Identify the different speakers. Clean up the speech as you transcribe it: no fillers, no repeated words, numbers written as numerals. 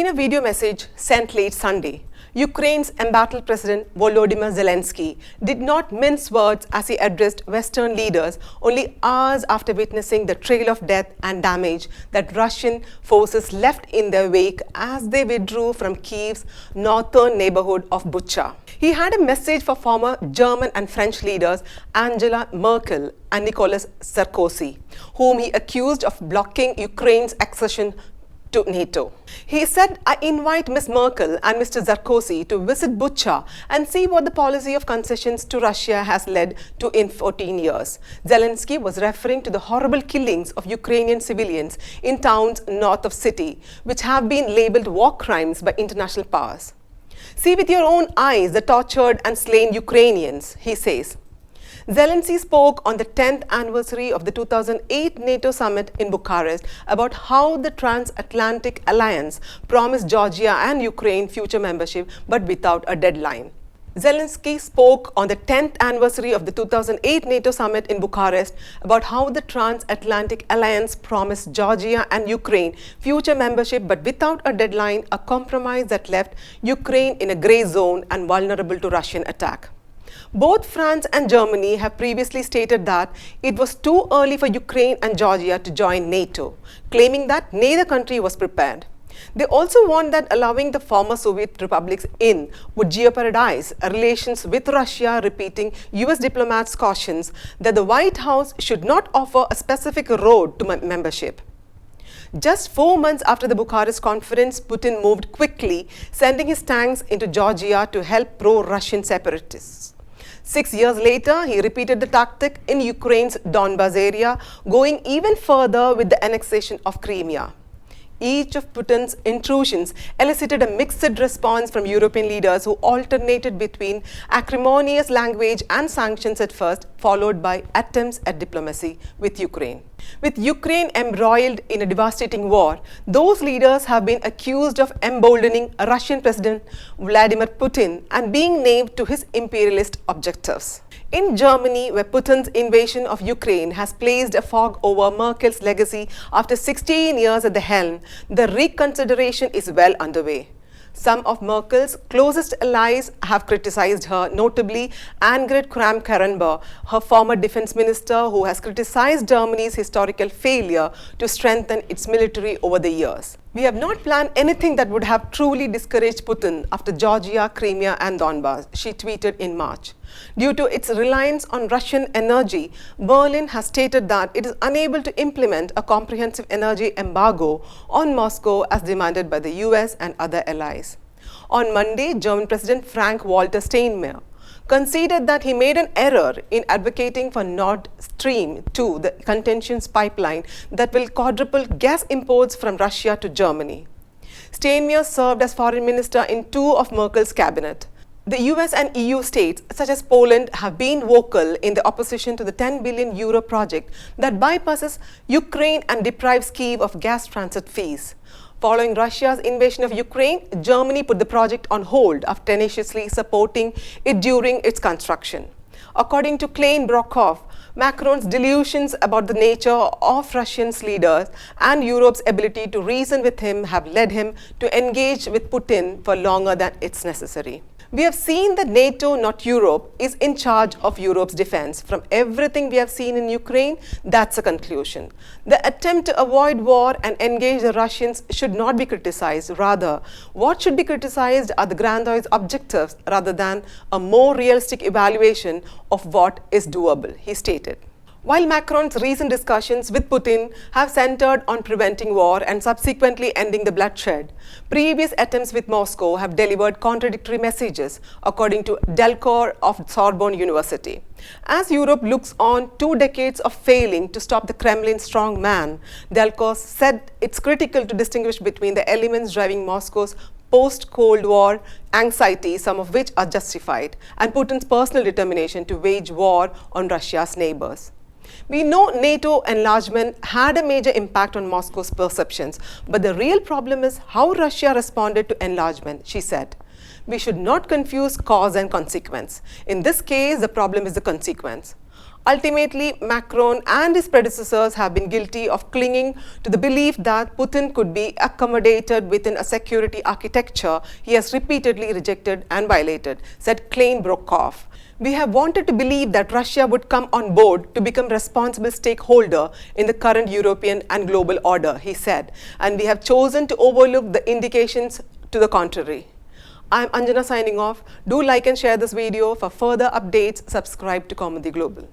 Speaker 1: In a video message sent late Sunday, Ukraine's embattled President Volodymyr Zelensky did not mince words as he addressed Western leaders only hours after witnessing the trail of death and damage that Russian forces left in their wake as they withdrew from Kyiv's northern neighbourhood of Bucha. He had a message for former German and French leaders Angela Merkel and Nicolas Sarkozy, whom he accused of blocking Ukraine's accession to NATO. He said, "I invite Ms. Merkel and Mr. Sarkozy to visit Bucha and see what the policy of concessions to Russia has led to in 14 years. Zelensky was referring to the horrible killings of Ukrainian civilians in towns north of city, which have been labeled war crimes by international powers. See with your own eyes the tortured and slain Ukrainians," he says. Zelensky spoke on the 10th anniversary of the 2008 NATO summit in Bucharest about how the transatlantic alliance promised Georgia and Ukraine future membership but without a deadline. Zelensky spoke on the 10th anniversary of the 2008 NATO summit in Bucharest about how the transatlantic alliance promised Georgia and Ukraine future membership but without a deadline, a compromise that left Ukraine in a grey zone and vulnerable to Russian attack. Both France and Germany have previously stated that it was too early for Ukraine and Georgia to join NATO, claiming that neither country was prepared. They also warned that allowing the former Soviet republics in would jeopardize relations with Russia, repeating US diplomats' cautions that the White House should not offer a specific road to membership. Just 4 months after the Bucharest conference, Putin moved quickly, sending his tanks into Georgia to help pro-Russian separatists. 6 years later, he repeated the tactic in Ukraine's Donbas area, going even further with the annexation of Crimea. Each of Putin's intrusions elicited a mixed response from European leaders who alternated between acrimonious language and sanctions at first, followed by attempts at diplomacy with Ukraine. With Ukraine embroiled in a devastating war, those leaders have been accused of emboldening Russian President Vladimir Putin and being named to his imperialist objectives. In Germany, where Putin's invasion of Ukraine has placed a fog over Merkel's legacy after 16 years at the helm, the reconsideration is well underway. Some of Merkel's closest allies have criticized her, notably Annegret Kramp-Karrenbauer, her former defense minister, who has criticized Germany's historical failure to strengthen its military over the years. "We have not planned anything that would have truly discouraged Putin after Georgia, Crimea and Donbas," she tweeted in March. Due to its reliance on Russian energy, Berlin has stated that it is unable to implement a comprehensive energy embargo on Moscow as demanded by the US and other allies. On Monday, German President Frank-Walter Steinmeier conceded that he made an error in advocating for Nord Stream 2, the contentious pipeline that will quadruple gas imports from Russia to Germany. Steinmeier served as foreign minister in 2 of Merkel's cabinet. The US and EU states, such as Poland, have been vocal in the opposition to the €10 billion project that bypasses Ukraine and deprives Kyiv of gas transit fees. Following Russia's invasion of Ukraine, Germany put the project on hold after tenaciously supporting it during its construction. According to Klein Brockhoff, Macron's delusions about the nature of Russia's leaders and Europe's ability to reason with him have led him to engage with Putin for longer than it's necessary. "We have seen that NATO, not Europe, is in charge of Europe's defense. From everything we have seen in Ukraine, that's a conclusion. The attempt to avoid war and engage the Russians should not be criticized. Rather, what should be criticized are the grandiose objectives rather than a more realistic evaluation of what is doable," he stated. While Macron's recent discussions with Putin have centered on preventing war and subsequently ending the bloodshed, previous attempts with Moscow have delivered contradictory messages, according to Delcourt of Sorbonne University. As Europe looks on 2 decades of failing to stop the Kremlin's strong man, Delcourt said it's critical to distinguish between the elements driving Moscow's post-Cold War anxiety, some of which are justified, and Putin's personal determination to wage war on Russia's neighbors. "We know NATO enlargement had a major impact on Moscow's perceptions, but the real problem is how Russia responded to enlargement," she said. "We should not confuse cause and consequence. In this case, the problem is the consequence. Ultimately, Macron and his predecessors have been guilty of clinging to the belief that Putin could be accommodated within a security architecture he has repeatedly rejected and violated, said Klein Brockhoff. We have wanted to believe that Russia would come on board to become a responsible stakeholder in the current European and global order, he said, and we have chosen to overlook the indications to the contrary. I'm Anjana signing off. Do like and share this video. For further updates, subscribe to Comedy Global.